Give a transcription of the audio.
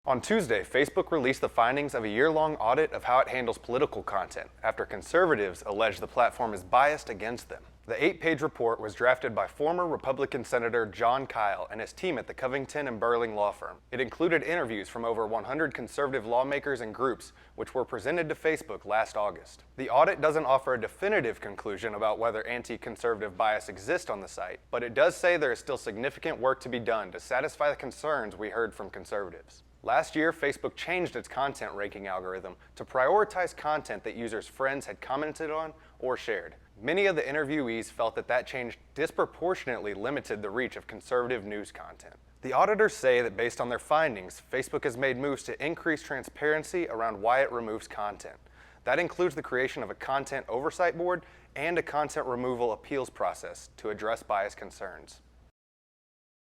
On Tuesday, Facebook released the findings of a year-long audit of how it handles political content after conservatives allege the platform is biased against them. The 8-page report was drafted by former Republican Senator Jon Kyl and his team at the Covington and Burling law firm. It included interviews from over 100 conservative lawmakers and groups, which were presented to Facebook last August. The audit doesn't offer a definitive conclusion about whether anti-conservative bias exists on the site, but it does say there is still significant work to be done to satisfy the concerns we heard from conservatives. Last year, Facebook changed its content ranking algorithm to prioritize content that users' friends had commented on or shared. Many of the interviewees felt that change disproportionately limited the reach of conservative news content. The auditors say that based on their findings, Facebook has made moves to increase transparency around why it removes content. That includes the creation of a content oversight board and a content removal appeals process to address bias concerns.